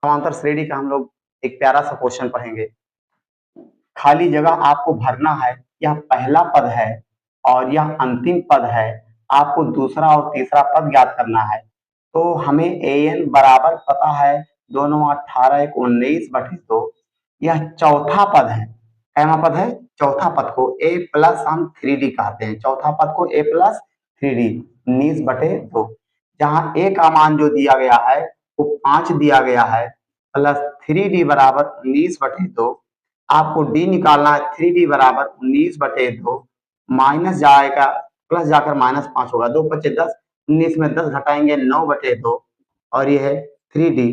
समांतर श्रेणी का हम लोग एक प्यारा सा क्वेश्चन पढ़ेंगे। खाली जगह आपको भरना है। यह पहला पद है और यह अंतिम पद है। आपको दूसरा और तीसरा पद ज्ञात करना है। तो हमें an बराबर पता है, दोनों 18 एक 19/2। यह चौथा पद है। कैमा पद है? चौथा पद को a प्लस हम 3d कहते हैं। चौथा पद को a प्लस 3d 19/2। जहां a का मान जो दिया गया है वो 5 दिया गया है, प्लस 3d बराबर 19/2। आपको d निकालना है। 3d बराबर 19/2 माइनस जाएगा, प्लस जाकर -5 होगा। 2 5 10, 19 में 10 घटाएंगे 9/2 और ये है 3d।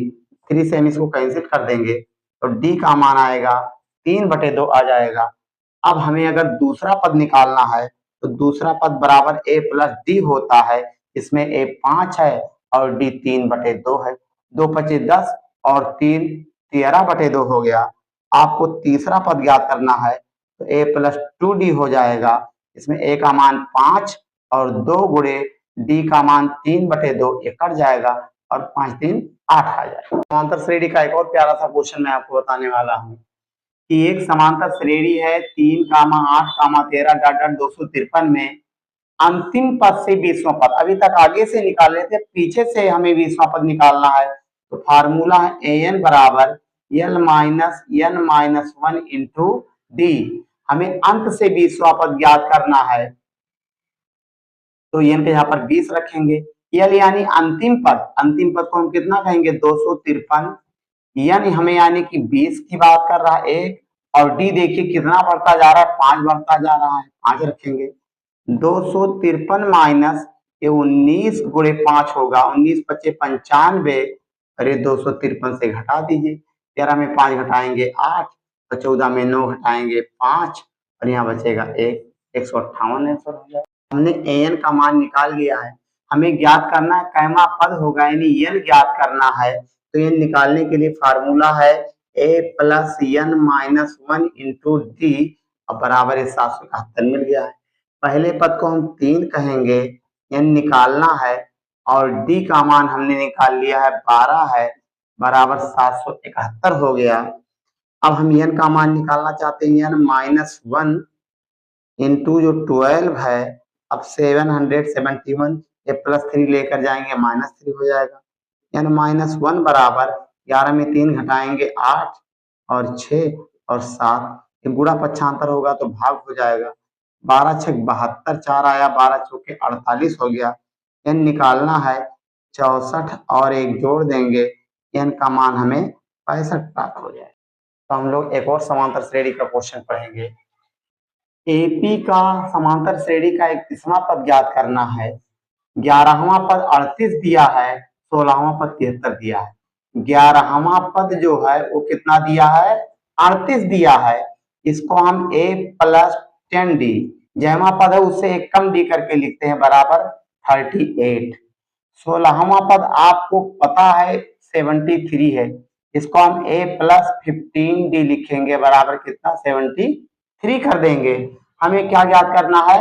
3 से हम इसको कैंसिल कर देंगे तो d का मान आएगा 3/2 आ जाएगा। अब हमें अगर दूसरा पद निकालना है तो दूसरा पद बराबर a प्लस डी होता है। इसमें a 5 है और d 3/2 है। 2 5 10 और 3 13/2 हो गया। आपको तीसरा पद ज्ञात करना है तो a प्लस 2d हो जाएगा। इसमें a का मान 5 और 2 गुणे d का मान 3/2, ये कट जाएगा और 5 3 8 आ जाएगा। समांतर श्रेणी का एक और प्यारा सा क्वेश्चन मैं आपको बताने वाला हूँ कि एक समांतर श्रेणी है 3, 8, 13 डॉट डॉट 253 में अंतिम पद से 20वां पद। अभी तक आगे से निकाल रहे थे, पीछे से हमें 20वां पद निकालना है। तो फार्मूला है an बराबर l minus n minus 1 into D. हमें अंत से 20वां पद ज्ञात करना है तो n के यहाँ पर 20 रखेंगे। l यानी अंतिम पद। अंतिम पद को हम कितना कहेंगे? 253। यानी हमें यानी कि 20 की बात कर रहा है एक, और डी देखिए कितना बढ़ता जा रहा है, 5 बढ़ता जा रहा है, 5 रखेंगे। 253 माइनस ये 19 गुणे 5 होगा, 19 पच्चे 95। अरे 253 से घटा दीजिए। 13 में 5 घटाएंगे 8 और 14 में 9 घटाएंगे 5 और यहाँ बचेगा 1, 158 आंसर हो जाएगा। हमने an का मान निकाल लिया है। हमें ज्ञात करना है कैमा पद होगा, यानी n ज्ञात करना है। तो n निकालने के लिए फार्मूला है a plus n minus 1 into D और बराबर 771 मिल गया है। पहले पद को हम 3 कहेंगे, n निकालना है और d का मान हमने निकाल लिया है 12 है, बराबर 771 हो गया। अब हम n का मान निकालना चाहते हैं, n माइनस 1 इंटू जो 12 है, अब 771 ये प्लस 3 लेकर जाएंगे -3 हो जाएगा। n माइनस 1 बराबर 11 में 3 घटाएंगे 8 और 6 और 7, ये गुणा पक्षांतर होगा तो भाग हो जाएगा। 12 छक 72, 4 आया, 12 चौके 48 हो गया। n निकालना है 64 और एक जोड़ देंगे, n का मान हमें 65 प्राप्त हो जाएगा। तो हम लोग एक और समांतर श्रेणी का क्वेश्चन पढ़ेंगे। एपी का समांतर श्रेणी का 31वां पद ज्ञात करना है। 11वां पद 38 दिया है, 16वां पद 73 दिया है। 11वां पद जो है वो कितना दिया है? 38 दिया है। इसको हम a प्लस 10d, जयमा पद है उससे एक कम d करके लिखते हैं, बराबर 38। 16वां पद आपको पता है 73 है, इसको हम a प्लस 15d लिखेंगे, बराबर कितना? 73 कर देंगे। हमें क्या ज्ञात करना है?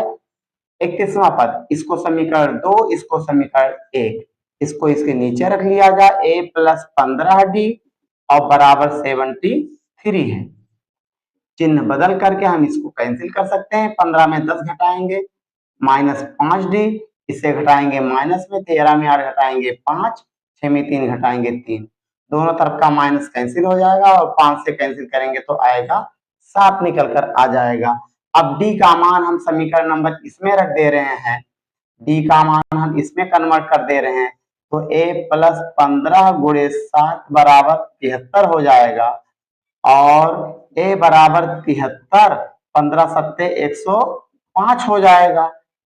31वां पद। इसको समीकरण 2, इसको समीकरण 1, इसको इसके नीचे रख लिया जाए, a प्लस 15d और बराबर 73 है। चिन्ह बदल करके हम इसको कैंसिल कर सकते हैं। 15 में 10 घटाएंगे -5d, इससे घटाएंगे माइनस में, 13 में 8 घटाएंगे 5, 6 में 3 घटाएंगे 3, दोनों तरफ का माइनस कैंसिल हो जाएगा और 5 से कैंसिल करेंगे तो आएगा 7 निकल कर आ जाएगा। अब d का मान हम समीकरण नंबर इसमें रख दे रहे हैं, d का मान हम इसमें कन्वर्ट कर दे रहे हैं, तो a प्लस 15 गुणे 7 बराबर 73 हो जाएगा और a बराबर 73, 15 सत्ते 105 हो जाएगा।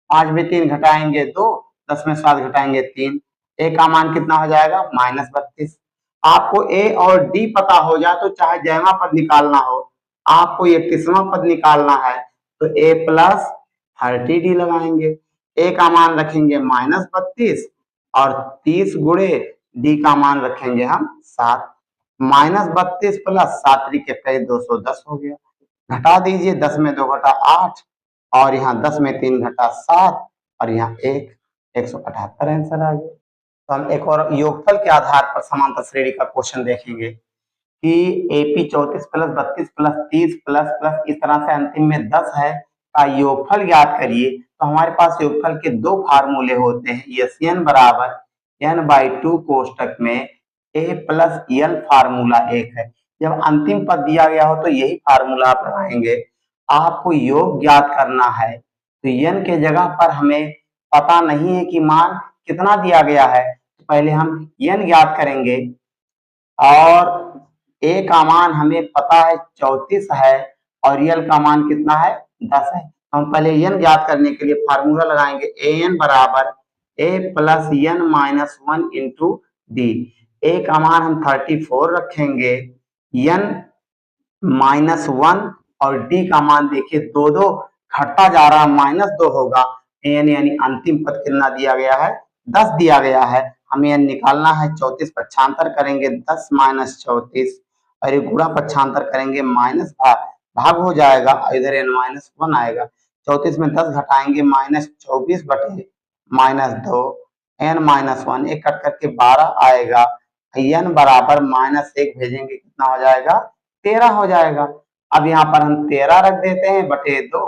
5 में 3 घटाएंगे 2, 10 में 7 घटाएंगे 3, a का मान कितना हो जाएगा? -32। आपको a और d पता हो जाए तो चाहे जयमा पद निकालना हो, आपको 31वां पद निकालना है तो a प्लस 30d लगाएंगे, a का मान रखेंगे -32 और 30 गुणे d का मान रखेंगे हम 7। -32 प्लस 7 के 210 हो गया। घटा दीजिए, 10 में 2 घटा 8 और यहाँ 10 में 3 घटा 7 और यहाँ 1, 178 आंसर आ गया। तो हम एक और योगफल के आधार पर समांतर श्रेणी का क्वेश्चन देखेंगे कि AP 34 plus 32 plus 30 plus plus इस तरह से अंतिम में 10 है का योगफल ज्ञात करिए। तो हमारे पास योगफल के दो फार्मूले होते हैं, SN बराबर n/2 कोष्टक में A प्लस L फार्मूला एक है। जब अंतिम पद दिया गया हो तो यही फार्मूला आप लगाएंगे। आपको योग ज्ञात करना है तो n के जगह पर हमें पता नहीं है कि मान कितना दिया गया है, तो पहले हम n ज्ञात करेंगे और a का मान हमें पता है 34 है और l का मान कितना है 10 है। हम पहले n ज्ञात करने के लिए फार्मूला लगाएंगे an बराबर a plus n minus 1 into D. a का मान हम 34 रखेंगे, n माइनस 1 और d का मान देखिए दो दो घटता जा रहा -2 होगा। n यानी अंतिम पद कितना दिया गया है 10 दिया गया है। हमें n निकालना है, 34 पक्षांतर करेंगे 10 माइनस 34 और ये गुणा पक्षांतर करेंगे माइनस भाग हो जाएगा, इधर n माइनस 1 आएगा। 34 में 10 घटाएंगे -24 बटे -2 n माइनस 1 एक कट करके 12 आएगा। n बराबर -1 भेजेंगे कितना हो जाएगा 13 हो जाएगा। अब यहाँ पर हम 13 रख देते हैं बटे 2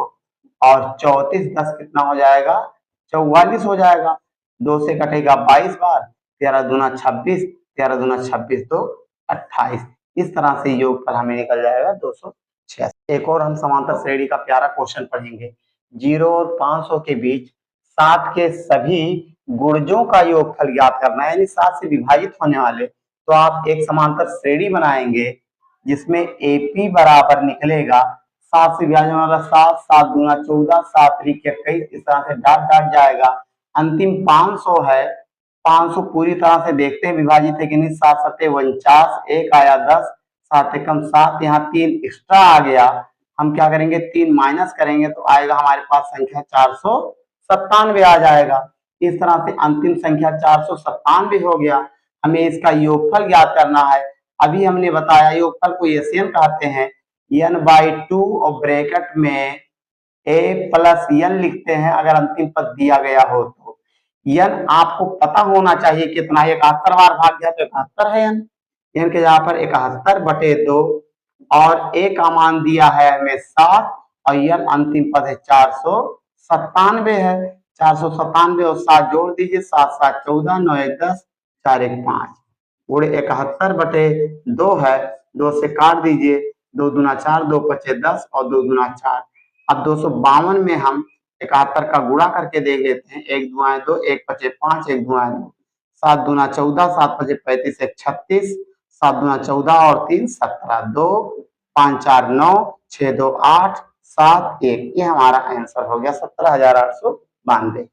और 34 10 कितना हो जाएगा 44 हो जाएगा। 2 से कटेगा 22 बार, 13 दूना 26, 13 दूना 26 तो 28। इस तरह से योगफल हमें निकल जाएगा 286। एक और हम समांतर श्रेणी का प्यारा क्वेश्चन पढ़ेंगे। 0 और 500 के बीच 7 के सभी गुणजों का योगफल ज्ञात करना है, यानी 7 से विभाजित होने वाले। तो आप एक समांतर श्रेणी बनाएंगे जिसमें AP बराबर निकलेगा 7 से विभाजन वाला 7, 7 दूना 14, 7 त्रिक 21, इस तरह से डाट डाट जाएगा। अंतिम 500 है, 500 पूरी तरह से देखते हैं विभाजित है कि नहीं। 7 सत्ते 49, 1 आया 10, 7 एकम 7, यहाँ 3 एक्स्ट्रा आ गया। हम क्या करेंगे 3 माइनस करेंगे तो आएगा हमारे पास संख्या 497 आ जाएगा। इस तरह से अंतिम संख्या 497 हो गया। हमें इसका योगफल ज्ञात करना है। अभी हमने बताया योगफल को SN कहते हैं। n/2 और ब्रैकेट में a प्लस n लिखते हैं अगर अंतिम पद दिया गया हो तो। n आपको पता होना चाहिए कितना, 71 बार भाग गया तो 71 है n के जगह पर 71 बटे 2 और a का मान दिया है हमें 7 और n अंतिम पद है 497 है। 497 और 7 जोड़ दीजिए, 7 7 14, 9 1 10, 4 1 5 गुणे 71 बटे 2 है, 2 से काट दीजिए, 2 दूना 4, 2 पचे 10 और 2 दूना 4। अब 252 में हम 71 का गुणा करके देख लेते हैं। 1 दुआएं 2, 1 पचे 5, 1 दुआएं 2, 7 दूना 14, 7 पचे 35, 1 36, 7 दूना 14 और 3 17, 2 5 4 9, 6 2 8, 7 1। ये हमारा आंसर हो गया 17,892।